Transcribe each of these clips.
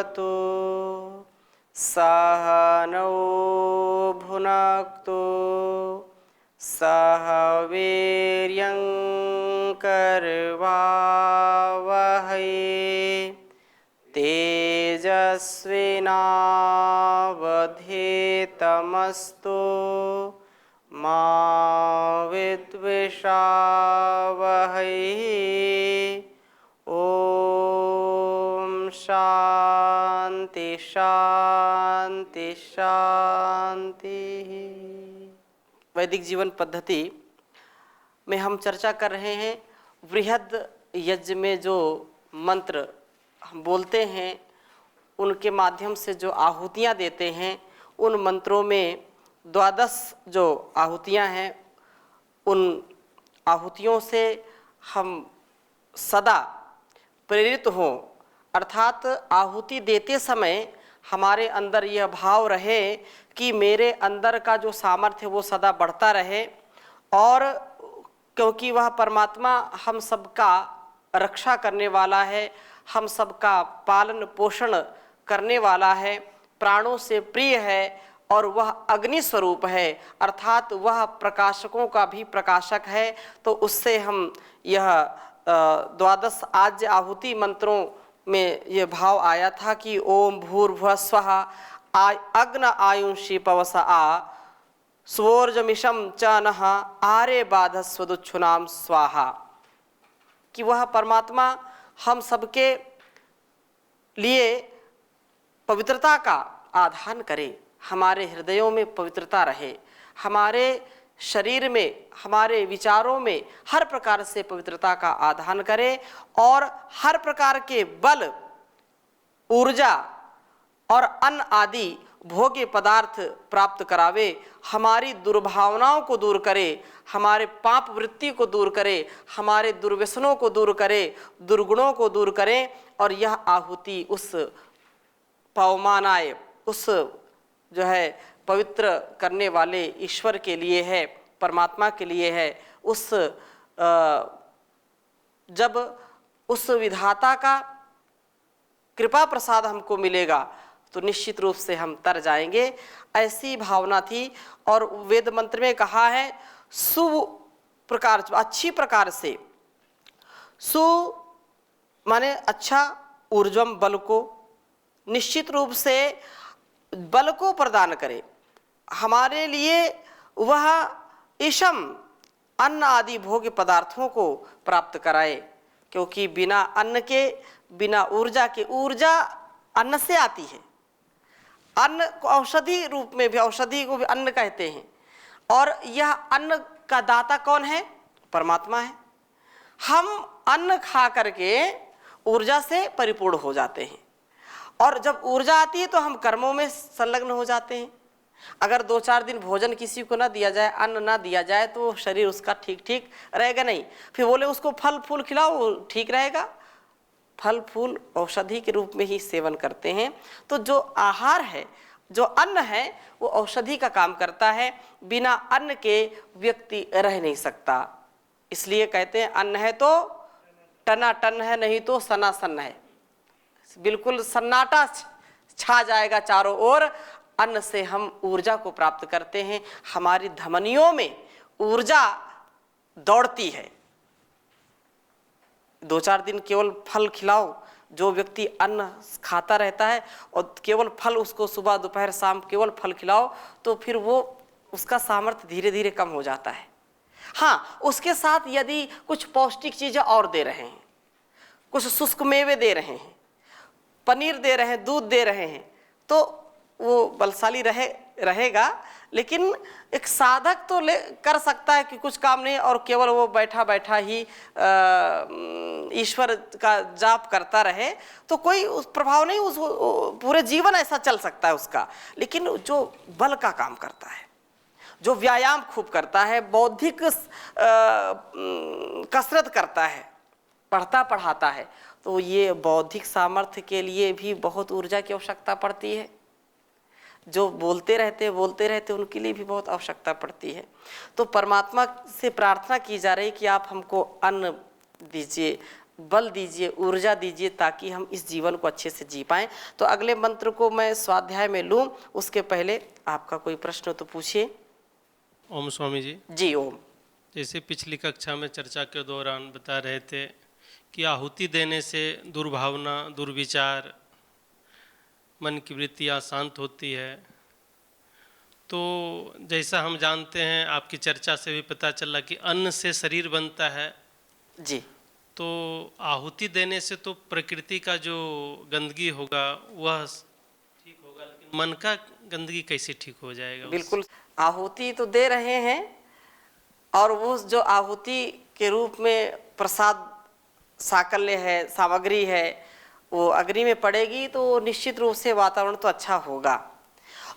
भवतु सहनौ भुनक्तु सह वीर्यं करवावहै तेजस्विनावधीतमस्तु मा विद्विषावहै। ओम शांति शांति शांति। वैदिक जीवन पद्धति में हम चर्चा कर रहे हैं वृहद यज्ञ में जो मंत्र हम बोलते हैं, उनके माध्यम से जो आहुतियाँ देते हैं, उन मंत्रों में 12 जो आहुतियाँ हैं, उन आहुतियों से हम सदा प्रेरित हों, अर्थात आहुति देते समय हमारे अंदर यह भाव रहे कि मेरे अंदर का जो सामर्थ्य वो सदा बढ़ता रहे, और क्योंकि वह परमात्मा हम सबका रक्षा करने वाला है, हम सबका पालन पोषण करने वाला है, प्राणों से प्रिय है और वह अग्नि स्वरूप है, अर्थात वह प्रकाशकों का भी प्रकाशक है। तो उससे हम यह 12 आज्य आहुति मंत्रों में यह भाव आया था कि ओम भूर्भुवः स्वः अग्न आयुषी पवसा स्वोर्जमिषम च नः आरे बाधस्वदुच्छुनाम स्वाहा, कि वह परमात्मा हम सबके लिए पवित्रता का आधान करे, हमारे हृदयों में पवित्रता रहे, हमारे शरीर में, हमारे विचारों में हर प्रकार से पवित्रता का आधान करे, और हर प्रकार के बल, ऊर्जा और अन्न आदि भोग्य पदार्थ प्राप्त करावे, हमारी दुर्भावनाओं को दूर करे, हमारे पाप वृत्ति को दूर करे, हमारे दुर्व्यसनों को दूर करे, दुर्गुणों को दूर करे। और यह आहुति उस पवमानाय, उस जो है पवित्र करने वाले ईश्वर के लिए है, परमात्मा के लिए है। उस जब उस विधाता का कृपा प्रसाद हमको मिलेगा तो निश्चित रूप से हम तर जाएंगे, ऐसी भावना थी। और वेद मंत्र में कहा है सुप्रकार, अच्छी प्रकार से, सु माने अच्छा, ऊर्जम बल को, निश्चित रूप से बल को प्रदान करे, हमारे लिए वह ईशम अन्न आदि भोग्य पदार्थों को प्राप्त कराए, क्योंकि बिना अन्न के, बिना ऊर्जा के, ऊर्जा अन्न से आती है, अन्न को औषधि रूप में भी, औषधि को भी अन्न कहते हैं, और यह अन्न का दाता कौन है? परमात्मा है। हम अन्न खा करके ऊर्जा से परिपूर्ण हो जाते हैं, और जब ऊर्जा आती है तो हम कर्मों में संलग्न हो जाते हैं। अगर 2-4 दिन भोजन किसी को ना दिया जाए, अन्न ना दिया जाए, तो शरीर उसका ठीक ठीक रहेगा नहीं। फिर बोले उसको फल फूल खिलाओ, ठीक रहेगा। फल फूल औषधि के रूप में ही सेवन करते हैं। तो जो आहार है, जो अन्न है, वो औषधि का काम करता है। बिना अन्न के व्यक्ति रह नहीं सकता। इसलिए कहते हैं अन्न है तो टनाटन है, नहीं तो सनासन है। बिल्कुल सन्नाटा छा जाएगा चारों ओर। अन्न से हम ऊर्जा को प्राप्त करते हैं, हमारी धमनियों में ऊर्जा दौड़ती है। 2-4 दिन केवल फल खिलाओ, जो व्यक्ति अन्न खाता रहता है और केवल फल उसको सुबह दोपहर शाम केवल फल खिलाओ, तो फिर वो उसका सामर्थ्य धीरे धीरे कम हो जाता है। हाँ, उसके साथ यदि कुछ पौष्टिक चीज़ें और दे रहे हैं, कुछ शुष्क मेवे दे रहे हैं, पनीर दे रहे हैं, दूध दे रहे हैं, तो वो बलशाली रहेगा। लेकिन एक साधक तो कर सकता है कि कुछ काम नहीं और केवल वो बैठा बैठा ही ईश्वर का जाप करता रहे, तो कोई उस प्रभाव नहीं, उस पूरे जीवन ऐसा चल सकता है उसका। लेकिन जो बल का काम करता है, जो व्यायाम खूब करता है, बौद्धिक कसरत करता है, पढ़ता पढ़ाता है, तो ये बौद्धिक सामर्थ्य के लिए भी बहुत ऊर्जा की आवश्यकता पड़ती है। जो बोलते रहते उनके लिए भी बहुत आवश्यकता पड़ती है। तो परमात्मा से प्रार्थना की जा रही कि आप हमको अन्न दीजिए, बल दीजिए, ऊर्जा दीजिए, ताकि हम इस जीवन को अच्छे से जी पाएं। तो अगले मंत्र को मैं स्वाध्याय में लूं, उसके पहले आपका कोई प्रश्न तो पूछिए। ओम स्वामी जी। जी ओम। जैसे पिछली कक्षा में चर्चा के दौरान बता रहे थे कि आहुति देने से दुर्भावना, दुर्विचार, मन की वृत्तियाँ शांत होती है। तो जैसा हम जानते हैं, आपकी चर्चा से भी पता चला कि अन्न से शरीर बनता है। जी। तो आहुति देने से तो प्रकृति का जो गंदगी होगा वह ठीक होगा, लेकिन मन का गंदगी कैसे ठीक हो जाएगा? बिल्कुल, आहुति तो दे रहे हैं, और वो जो आहुति के रूप में प्रसाद साकल्य है, सामग्री है, वो अग्नि में पड़ेगी तो निश्चित रूप से वातावरण तो अच्छा होगा,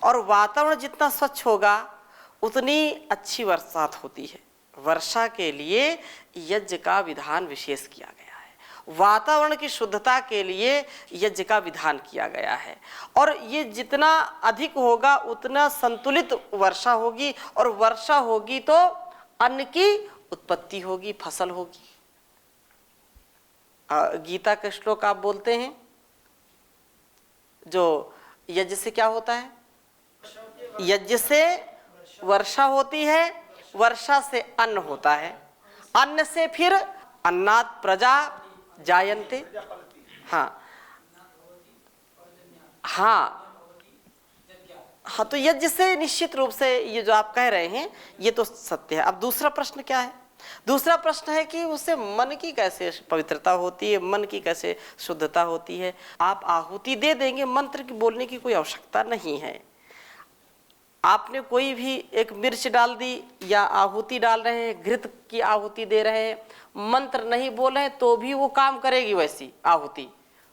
और वातावरण जितना स्वच्छ होगा उतनी अच्छी बरसात होती है। वर्षा के लिए यज्ञ का विधान विशेष किया गया है, वातावरण की शुद्धता के लिए यज्ञ का विधान किया गया है, और ये जितना अधिक होगा उतना संतुलित वर्षा होगी, और वर्षा होगी तो अन्न की उत्पत्ति होगी, फसल होगी। गीता के श्लोक आप बोलते हैं, जो यज्ञ से क्या होता है? यज्ञ से वर्षा होती है, वर्षा से अन्न होता है, अन्न से फिर अन्नात् प्रजा जायन्ते। हाँ हाँ हाँ, तो यज्ञ से निश्चित रूप से ये जो आप कह रहे हैं ये तो सत्य है। अब दूसरा प्रश्न क्या है? दूसरा प्रश्न है कि उससे मन की कैसे पवित्रता होती है, मन की कैसे शुद्धता होती है। आप आहुति दे देंगे, मंत्र की बोलने की कोई आवश्यकता नहीं है। आपने कोई भी एक मिर्च डाल दी या आहुति डाल रहे हैं, घृत की आहुति दे रहे हैं, मंत्र नहीं बोल रहे तो भी वो काम करेगी वैसी आहुति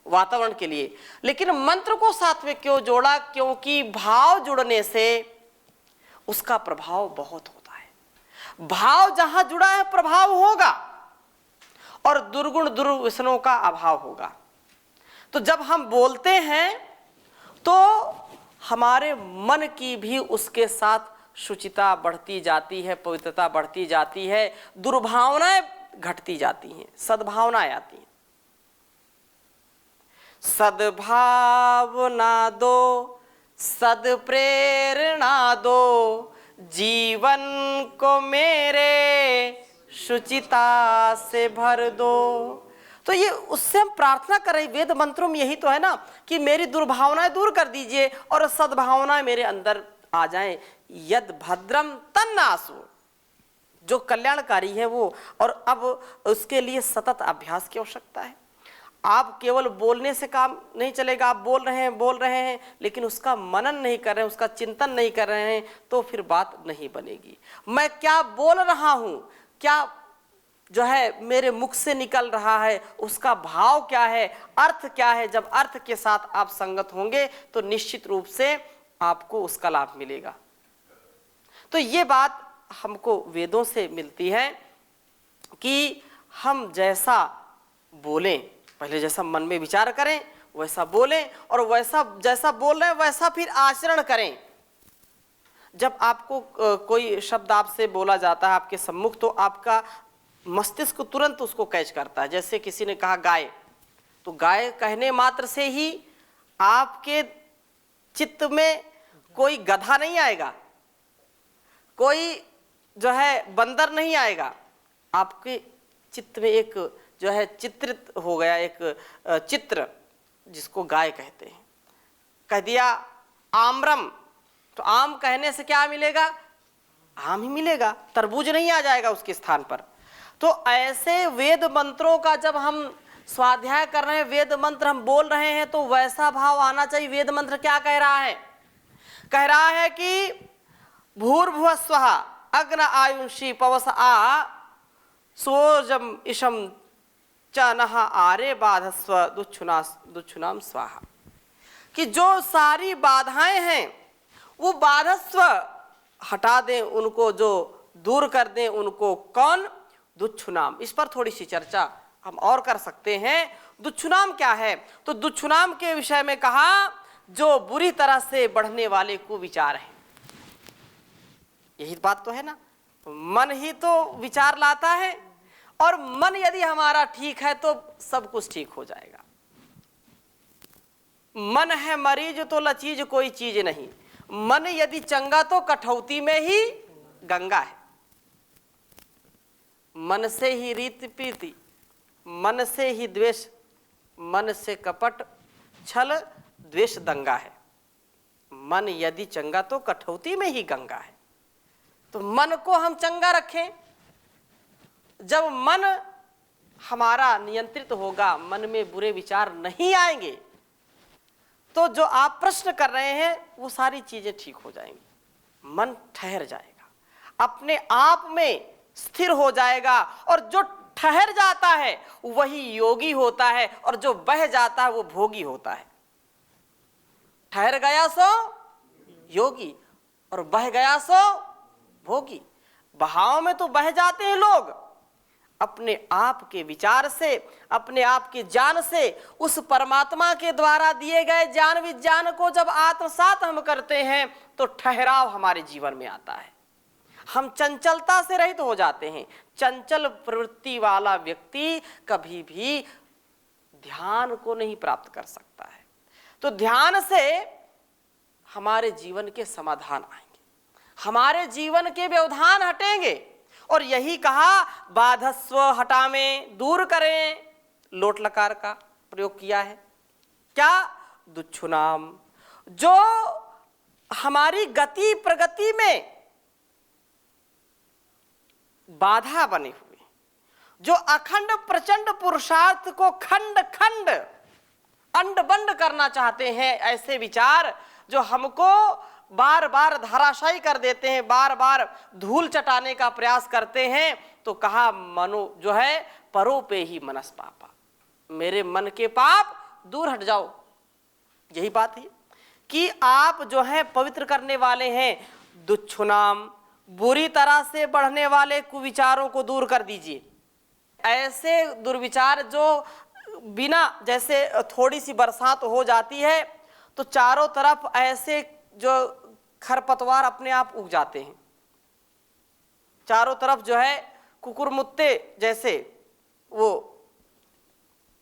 वातावरण के लिए। लेकिन मंत्र को साथ में क्यों जोड़ा? क्योंकि भाव जुड़ने से उसका प्रभाव बहुत होता है। भाव जहां जुड़ा है प्रभाव होगा, और दुर्गुण दुर्व्यसनों का अभाव होगा। तो जब हम बोलते हैं तो हमारे मन की भी उसके साथ शुचिता बढ़ती जाती है, पवित्रता बढ़ती जाती है, दुर्भावनाएं घटती जाती हैं, सद्भावनाएं आती हैं। सद्भावना दो, सद्प्रेरणा दो, जीवन को मेरे शुचिता से भर दो। तो ये उससे हम प्रार्थना कर रहे, वेद मंत्रों में यही तो है ना कि मेरी दुर्भावनाएं दूर कर दीजिए और सद्भावनाएं मेरे अंदर आ जाएं। यद भद्रम तन्नासु, जो कल्याणकारी है वो। और अब उसके लिए सतत अभ्यास की आवश्यकता है। आप केवल बोलने से काम नहीं चलेगा। आप बोल रहे हैं लेकिन उसका मनन नहीं कर रहे हैं, उसका चिंतन नहीं कर रहे हैं, तो फिर बात नहीं बनेगी। मैं क्या बोल रहा हूं, क्या जो है मेरे मुख से निकल रहा है, उसका भाव क्या है, अर्थ क्या है। जब अर्थ के साथ आप संगत होंगे तो निश्चित रूप से आपको उसका लाभ मिलेगा। तो ये बात हमको वेदों से मिलती है कि हम जैसा बोलें, पहले जैसा मन में विचार करें वैसा बोलें, और वैसा जैसा बोल रहे हैं वैसा फिर आचरण करें। जब आपको कोई शब्द आपसे बोला जाता है आपके सम्मुख, तो आपका मस्तिष्क तुरंत उसको कैच करता है। जैसे किसी ने कहा गाय, तो गाय कहने मात्र से ही आपके चित्त में कोई गधा नहीं आएगा, कोई जो है बंदर नहीं आएगा। आपके चित्त में एक जो है चित्रित हो गया, एक चित्र जिसको गाय कहते हैं। कह दिया आम्रम, तो आम कहने से क्या मिलेगा? आम ही मिलेगा, तरबूज नहीं आ जाएगा उसके स्थान पर। तो ऐसे वेद मंत्रों का जब हम स्वाध्याय कर रहे हैं, वेद मंत्र हम बोल रहे हैं, तो वैसा भाव आना चाहिए। वेद मंत्र क्या कह रहा है? कह रहा है कि भूर्भुवः स्वः अग्न आयुषी पवस आ सोजम इशम च नः आरे बाधस्व दुच्छुनाम स्वाहा। कि जो सारी बाधाएं हैं वो बाधस्व हटा दें, उनको जो दूर कर दें, उनको कौन? दुच्छुनाम। इस पर थोड़ी सी चर्चा हम और कर सकते हैं। दुच्छुनाम क्या है? तो दुच्छुनाम के विषय में कहा जो बुरी तरह से बढ़ने वाले कुविचार हैं। यही बात तो है ना, मन ही तो विचार लाता है, और मन यदि हमारा ठीक है तो सब कुछ ठीक हो जाएगा। मन है मरीज तो लचीज कोई चीज नहीं, मन यदि चंगा तो कठौती में ही गंगा है। मन से ही रीति प्रीति, मन से ही द्वेष, मन से कपट छल द्वेष दंगा है। मन यदि चंगा तो कठौती में ही गंगा है। तो मन को हम चंगा रखें। जब मन हमारा नियंत्रित होगा, मन में बुरे विचार नहीं आएंगे, तो जो आप प्रश्न कर रहे हैं वो सारी चीजें ठीक हो जाएंगी। मन ठहर जाएगा, अपने आप में स्थिर हो जाएगा, और जो ठहर जाता है वही योगी होता है, और जो बह जाता है वो भोगी होता है। ठहर गया सो योगी और बह गया सो भोगी। बहाव में तो बह जाते हैं लोग, अपने आप के विचार से, अपने आप के ज्ञान से, उस परमात्मा के द्वारा दिए गए ज्ञान विज्ञान को जब आत्मसात हम करते हैं तो ठहराव हमारे जीवन में आता है। हम चंचलता से रहित हो जाते हैं। चंचल प्रवृत्ति वाला व्यक्ति कभी भी ध्यान को नहीं प्राप्त कर सकता है। तो ध्यान से हमारे जीवन के समाधान आएंगे, हमारे जीवन के व्यवधान हटेंगे। और यही कहा बाधस्व हटावें, दूर करें, लोट लकार का प्रयोग किया है। क्या? दुच्छुनाम, जो हमारी गति प्रगति में बाधा बने हुए, जो अखंड प्रचंड पुरुषार्थ को खंड खंड अंड बंड करना चाहते हैं, ऐसे विचार जो हमको बार बार धराशायी कर देते हैं, बार बार धूल चटाने का प्रयास करते हैं, तो कहा मनो जो है परो पे ही मनस पापा, मेरे मन के पाप दूर हट जाओ। यही बात है कि आप जो है पवित्र करने वाले हैं। दुच्छुनाम, बुरी तरह से बढ़ने वाले कुविचारों को दूर कर दीजिए। ऐसे दुर्विचार जो बिना, जैसे थोड़ी सी बरसात हो जाती है तो चारों तरफ ऐसे जो खरपतवार अपने आप उग जाते हैं, चारों तरफ जो है कुकुरमुत्ते जैसे वो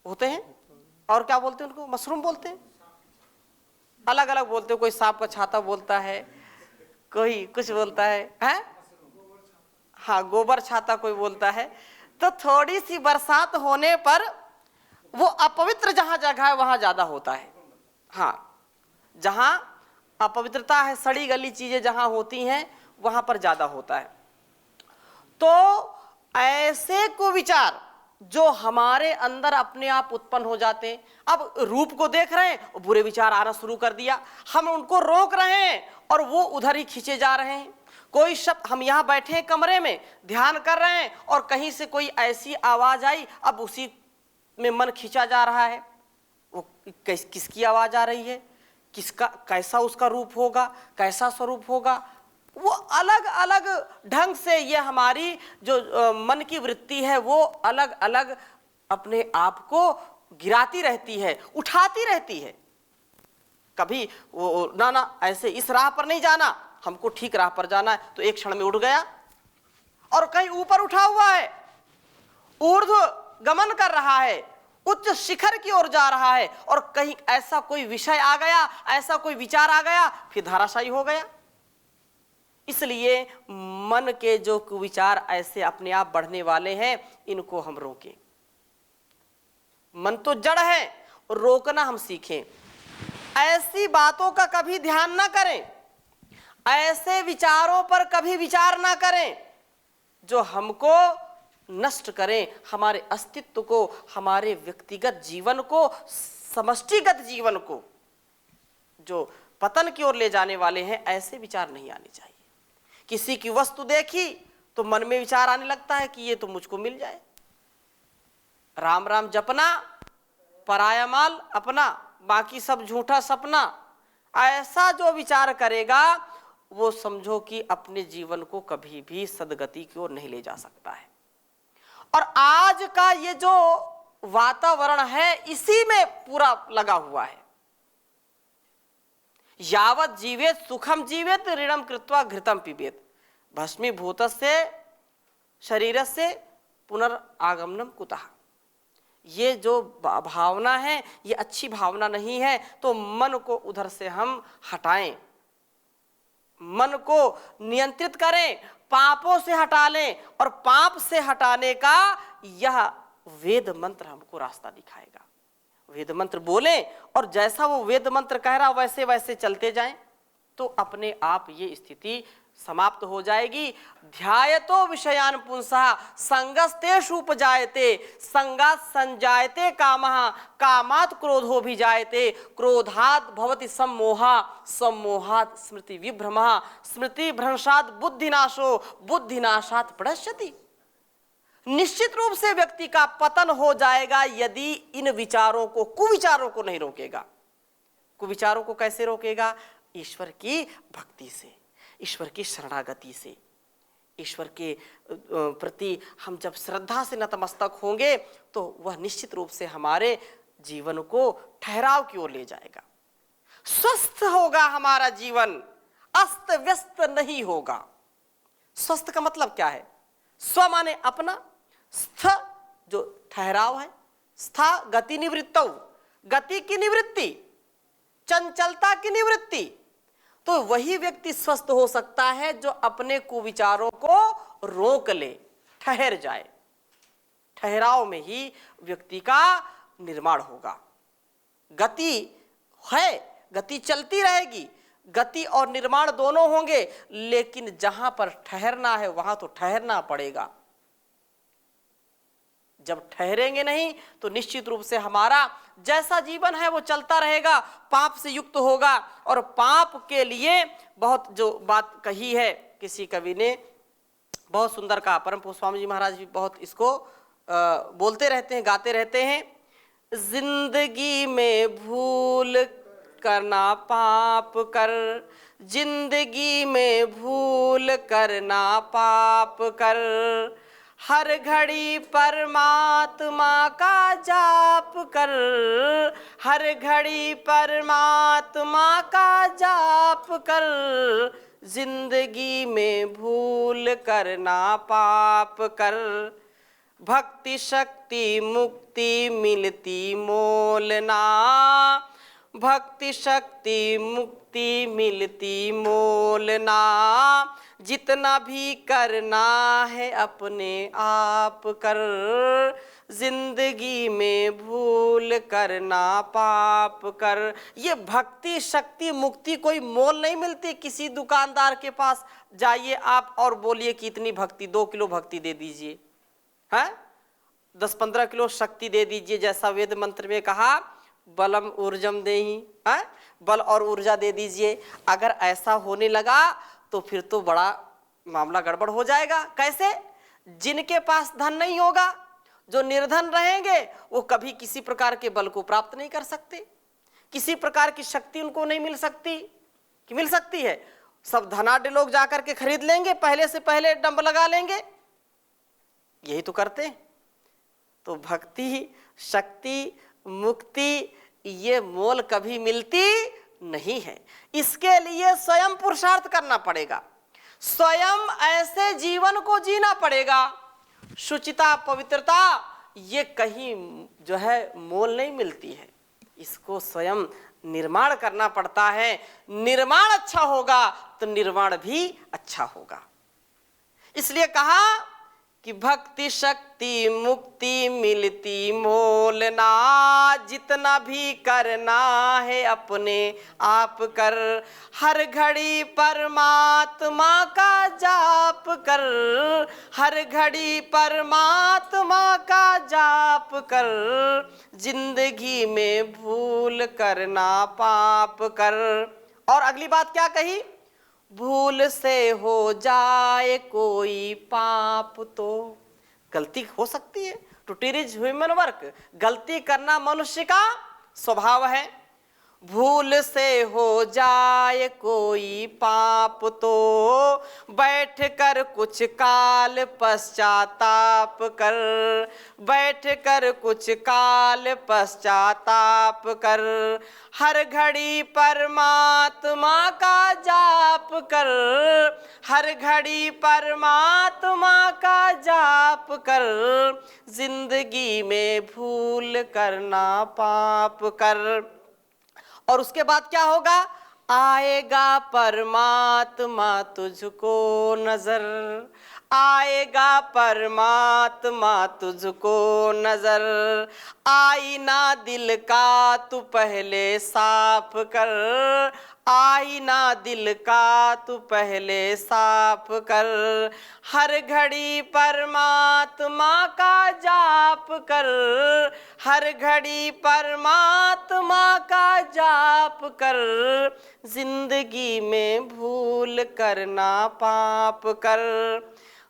होते हैं, और क्या बोलते हैं उनको, मशरूम बोलते हैं, अलग अलग बोलते हैं, कोई सांप का छाता बोलता है, कोई कुछ बोलता है? हाँ, गोबर छाता कोई बोलता है। तो थोड़ी सी बरसात होने पर वो अपवित्र जहां जगह है वहां ज्यादा होता है। हाँ, जहां अपवित्रता है, सड़ी गली चीजें जहां होती हैं वहां पर ज्यादा होता है। तो ऐसे को विचार जो हमारे अंदर अपने आप उत्पन्न हो जाते हैं। अब रूप को देख रहे हैं, बुरे विचार आना शुरू कर दिया, हम उनको रोक रहे हैं और वो उधर ही खींचे जा रहे हैं। कोई शब्द, हम यहाँ बैठे हैं कमरे में ध्यान कर रहे हैं और कहीं से कोई ऐसी आवाज आई, अब उसी में मन खींचा जा रहा है। वो किसकी आवाज आ रही है, किसका, कैसा उसका रूप होगा, कैसा स्वरूप होगा, वो अलग अलग ढंग से ये हमारी जो मन की वृत्ति है वो अलग अलग अपने आप को गिराती रहती है, उठाती रहती है। कभी वो ना ऐसे इस राह पर नहीं जाना, हमको ठीक राह पर जाना है, तो एक क्षण में उड़ गया और कहीं ऊपर उठा हुआ है, ऊर्ध्व गमन कर रहा है, उच्च शिखर की ओर जा रहा है, और कहीं ऐसा कोई विषय आ गया, ऐसा कोई विचार आ गया, फिर धराशायी हो गया। इसलिए मन के जो विचार ऐसे अपने आप बढ़ने वाले हैं, इनको हम रोकें। मन तो जड़ है, रोकना हम सीखें। ऐसी बातों का कभी ध्यान ना करें, ऐसे विचारों पर कभी विचार ना करें जो हमको नष्ट करें, हमारे अस्तित्व को, हमारे व्यक्तिगत जीवन को, समष्टिगत जीवन को जो पतन की ओर ले जाने वाले हैं। ऐसे विचार नहीं आने चाहिए। किसी की वस्तु देखी तो मन में विचार आने लगता है कि ये तो मुझको मिल जाए, राम राम जपना, पराया माल अपना, बाकी सब झूठा सपना। ऐसा जो विचार करेगा वो समझो कि अपने जीवन को कभी भी सदगति की ओर नहीं ले जा सकता है। और आज का ये जो वातावरण है इसी में पूरा लगा हुआ है। यावत जीवेत सुखम जीवेत ऋणम कृत्वा घृतम पिबेत, भस्मीभूतस्य शरीरस्य पुनरागमनम कुतः। ये जो भावना है ये अच्छी भावना नहीं है, तो मन को उधर से हम हटाएं, मन को नियंत्रित करें, पापों से हटा लें, और पाप से हटाने का यह वेद मंत्र हमको रास्ता दिखाएगा। वेद मंत्र बोले और जैसा वो वेद मंत्र कह रहा वैसे वैसे चलते जाएं, तो अपने आप ये स्थिति समाप्त हो जाएगी। ध्यायतो विषयान पुंसः संगस्तेषु उपजायते, संगात् संजायते कामः, कामात् क्रोधो भिजायते, क्रोधात् भवति सम्मोहः, सम्मोहात् स्मृति विभ्रमः, स्मृति भ्रंशात् बुद्धिनाशो, बुद्धिनाशात् प्रणश्यति। निश्चित रूप से व्यक्ति का पतन हो जाएगा यदि इन विचारों को, कुविचारों को नहीं रोकेगा। कुविचारों को कैसे रोकेगा? ईश्वर की भक्ति से, ईश्वर की शरणागति से। ईश्वर के प्रति हम जब श्रद्धा से नतमस्तक होंगे तो वह निश्चित रूप से हमारे जीवन को ठहराव की ओर ले जाएगा। स्वस्थ होगा हमारा जीवन, अस्त व्यस्त नहीं होगा। स्वस्थ का मतलब क्या है? स्व माने अपना, स्थ जो ठहराव है, स्था गति निवृत्तौ, गति की निवृत्ति, चंचलता की निवृत्ति। तो वही व्यक्ति स्वस्थ हो सकता है जो अपने कुविचारों को रोक ले, ठहर जाए। ठहराव में ही व्यक्ति का निर्माण होगा। गति है, गति चलती रहेगी, गति और निर्माण दोनों होंगे, लेकिन जहां पर ठहरना है वहां तो ठहरना पड़ेगा। जब ठहरेंगे नहीं तो निश्चित रूप से हमारा जैसा जीवन है वो चलता रहेगा, पाप से युक्त होगा। और पाप के लिए बहुत जो बात कही है किसी कवि ने, बहुत सुंदर कहा, परम पूज्य स्वामी जी महाराज भी बहुत इसको बोलते रहते हैं, गाते रहते हैं। जिंदगी में भूल करना पाप कर, जिंदगी में भूल करना पाप कर, हर घड़ी परमात्मा का जाप कर, हर घड़ी परमात्मा का जाप कर, जिंदगी में भूल करना पाप कर, भक्ति शक्ति मुक्ति मिलती मोल ना, भक्ति शक्ति मुक्ति मिलती मोल ना, जितना भी करना है अपने आप कर, जिंदगी में भूल करना पाप कर। ये भक्ति शक्ति मुक्ति कोई मोल नहीं मिलती। किसी दुकानदार के पास जाइए आप और बोलिए कि इतनी भक्ति, 2 किलो भक्ति दे दीजिए, है 10-15 किलो शक्ति दे दीजिए, जैसा वेद मंत्र में कहा बलम ऊर्जम देहि, है बल और ऊर्जा दे दीजिए। अगर ऐसा होने लगा तो फिर तो बड़ा मामला गड़बड़ हो जाएगा। कैसे? जिनके पास धन नहीं होगा, जो निर्धन रहेंगे, वो कभी किसी प्रकार के बल को प्राप्त नहीं कर सकते, किसी प्रकार की शक्ति उनको नहीं मिल सकती। कि मिल सकती है? सब धनाढ्य लोग जाकर के खरीद लेंगे, पहले से पहले डंब लगा लेंगे, यही तो करते हैं। तो भक्ति शक्ति मुक्ति ये मोल कभी मिलती नहीं है। इसके लिए स्वयं पुरुषार्थ करना पड़ेगा, स्वयं ऐसे जीवन को जीना पड़ेगा। शुचिता पवित्रता ये कहीं जो है मोल नहीं मिलती है, इसको स्वयं निर्माण करना पड़ता है। निर्माण अच्छा होगा तो निर्वाण भी अच्छा होगा। इसलिए कहा कि भक्ति शक्ति मुक्ति मिलती मोल ना, जितना भी करना है अपने आप कर, हर घड़ी परमात्मा का जाप कर, हर घड़ी परमात्मा का जाप कर, जिंदगी में भूल करना पाप कर। और अगली बात क्या कही? भूल से हो जाए कोई पाप तो, गलती हो सकती है, टू टीच ह्यूमन वर्क, गलती करना मनुष्य का स्वभाव है। भूल से हो जाए कोई पाप तो बैठ कर कुछ काल पश्चाताप कर, बैठ कर कुछ काल पश्चाताप कर, हर घड़ी परमात्मा का जाप कर, हर घड़ी परमात्मा का जाप कर, जिंदगी में भूल करना पाप कर। और उसके बाद क्या होगा? आएगा परमात्मा तुझको नजर, आएगा परमात्मा तुझको नजर, आईना दिल का तू पहले साफ कर, आईना दिल का तू पहले साफ कर, हर घड़ी परमात्मा का जाप कर, हर घड़ी परमात्मा का जाप कर, जिंदगी में भूल करना पाप कर।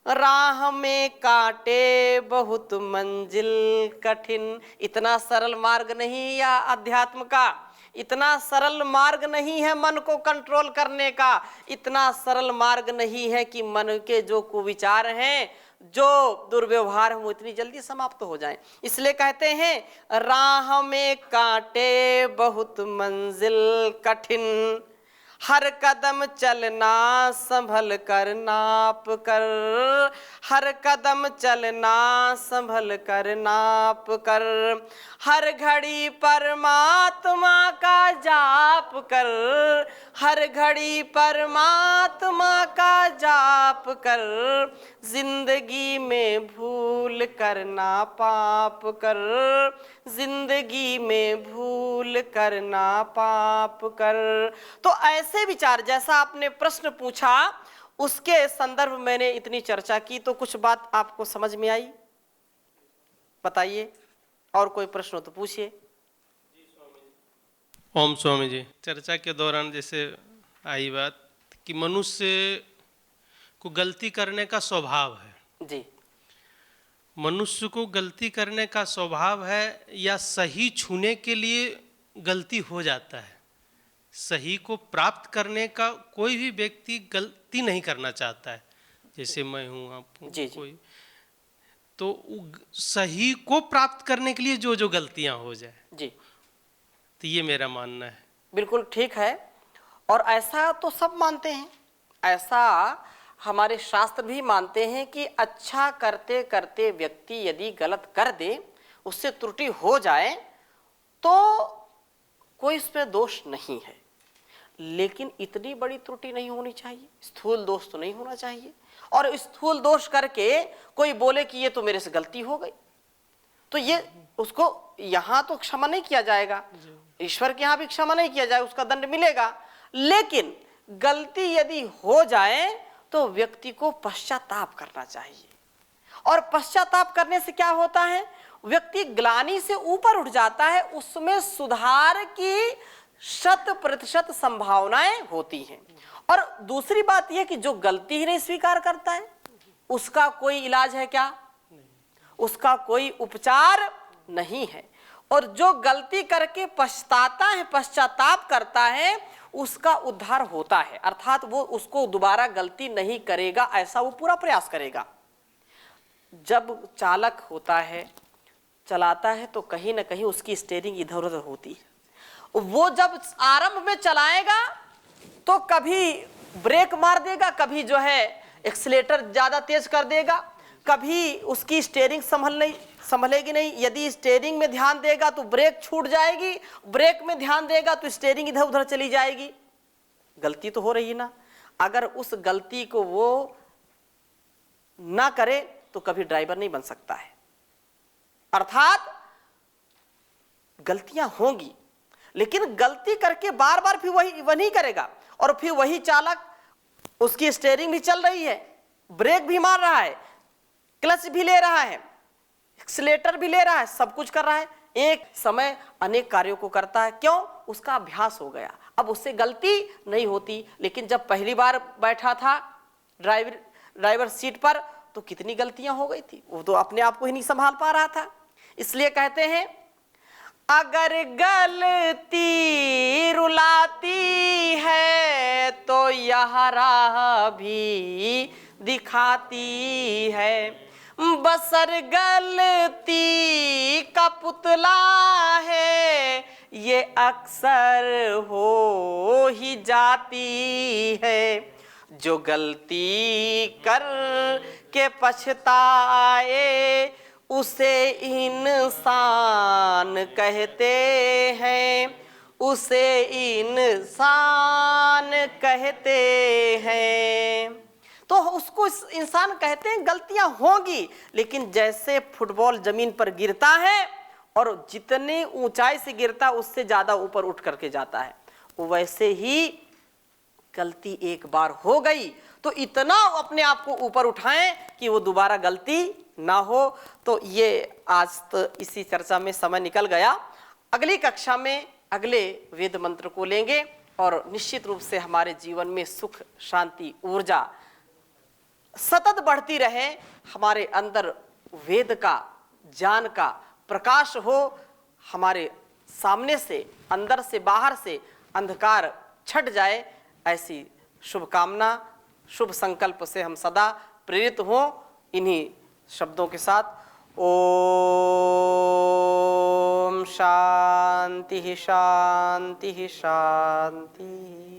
राह में कांटे बहुत मंजिल कठिन, इतना सरल मार्ग नहीं या अध्यात्म का, इतना सरल मार्ग नहीं है मन को कंट्रोल करने का, इतना सरल मार्ग नहीं है कि मन के जो कुविचार हैं, जो दुर्व्यवहार है, वो इतनी जल्दी समाप्त हो जाएं। इसलिए कहते हैं राह में कांटे बहुत मंजिल कठिन, हर कदम चलना संभल कर नाप कर, हर कदम चलना संभल कर नाप कर, हर घड़ी परमात्मा का जाप कर, हर घड़ी परमात्मा का जाप कर, जिंदगी में भूल करना पाप कर, जिंदगी में भूल करना पाप कर। तो ऐसे विचार, जैसा आपने प्रश्न पूछा उसके संदर्भ मैंने इतनी चर्चा की, तो कुछ बात आपको समझ में आई? बताइए, और कोई प्रश्न हो तो पूछिए। ओम स्वामी जी, चर्चा के दौरान जैसे आई बात कि मनुष्य को गलती करने का स्वभाव है जी। मनुष्य को गलती करने का स्वभाव है, या सही छूने के लिए गलती हो जाता है? सही को प्राप्त करने का कोई भी व्यक्ति गलती नहीं करना चाहता है, जैसे मैं हूँ, आप हूँ, कोई, तो सही को प्राप्त करने के लिए जो जो गलतियां हो जाए जी, तो ये मेरा मानना है। बिल्कुल ठीक है, और ऐसा तो सब मानते हैं, ऐसा हमारे शास्त्र भी मानते हैं कि अच्छा करते करते व्यक्ति यदि गलत कर दे, उससे त्रुटि हो जाए, तो कोई इसमें दोष नहीं है, लेकिन इतनी बड़ी त्रुटि नहीं होनी चाहिए, स्थूल दोष तो नहीं होना चाहिए। और स्थूल दोष करके कोई बोले कि ये तो मेरे से गलती हो गई, तो ये उसको यहाँ तो क्षमा नहीं किया जाएगा, ईश्वर के यहाँ भी क्षमा नहीं किया जाएगा, उसका दंड मिलेगा। लेकिन गलती यदि हो जाए तो व्यक्ति को पश्चाताप करना चाहिए, और पश्चाताप करने से क्या होता है? व्यक्ति ग्लानि से ऊपर उठ जाता है, उसमें सुधार की 100% संभावनाएं होती हैं। और दूसरी बात यह कि जो गलती ही नहीं स्वीकार करता है, उसका कोई इलाज है क्या? उसका कोई उपचार नहीं है। और जो गलती करके पछताता है, पश्चाताप करता है, उसका उद्धार होता है, अर्थात वो उसको दोबारा गलती नहीं करेगा, ऐसा वो पूरा प्रयास करेगा। जब चालक होता है, चलाता है, तो कहीं ना कहीं उसकी स्टीयरिंग इधर उधर होती है। वो जब आरंभ में चलाएगा तो कभी ब्रेक मार देगा, कभी जो है एक्सीलेटर ज्यादा तेज कर देगा, कभी उसकी स्टीयरिंग संभलेगी नहीं। यदि स्टीयरिंग में ध्यान देगा तो ब्रेक छूट जाएगी, ब्रेक में ध्यान देगा तो स्टीयरिंग इधर उधर चली जाएगी। गलती तो हो रही है ना। अगर उस गलती को वो ना करे तो कभी ड्राइवर नहीं बन सकता है। अर्थात गलतियां होंगी, लेकिन गलती करके बार बार फिर वही करेगा, और फिर वही चालक, उसकी स्टीयरिंग भी चल रही है, ब्रेक भी मार रहा है, क्लच भी ले रहा है, एक्सीलेटर भी ले रहा है, सब कुछ कर रहा है, एक समय अनेक कार्यों को करता है। क्यों? उसका अभ्यास हो गया, अब उससे गलती नहीं होती। लेकिन जब पहली बार बैठा था ड्राइवर सीट पर, तो कितनी गलतियां हो गई थी, वो तो अपने आप को ही नहीं संभाल पा रहा था। इसलिए कहते हैं अगर गलती रुलाती है तो यह राह भी दिखाती है। बसर गलती का पुतला है, ये अक्सर हो ही जाती है। जो गलती कर के पछताए उसे इंसान कहते हैं, उसे इंसान कहते हैं। तो उसको इंसान कहते हैं। गलतियां होंगी, लेकिन जैसे फुटबॉल जमीन पर गिरता है और जितने ऊंचाई से गिरता है उससे ज्यादा ऊपर उठ करके जाता है, वैसे ही गलती एक बार हो गई तो इतना अपने आप को ऊपर उठाएं कि वो दोबारा गलती ना हो। तो ये आज तो इसी चर्चा में समय निकल गया। अगली कक्षा में अगले वेद मंत्र को लेंगे और निश्चित रूप से हमारे जीवन में सुख, शांति, ऊर्जा सतत बढ़ती रहे। हमारे अंदर वेद का ज्ञान का प्रकाश हो, हमारे सामने से, अंदर से, बाहर से अंधकार छट जाए, ऐसी शुभकामना, शुभ संकल्प से हम सदा प्रेरित हों। इन्हीं शब्दों के साथ ओम शांति शांति शांति।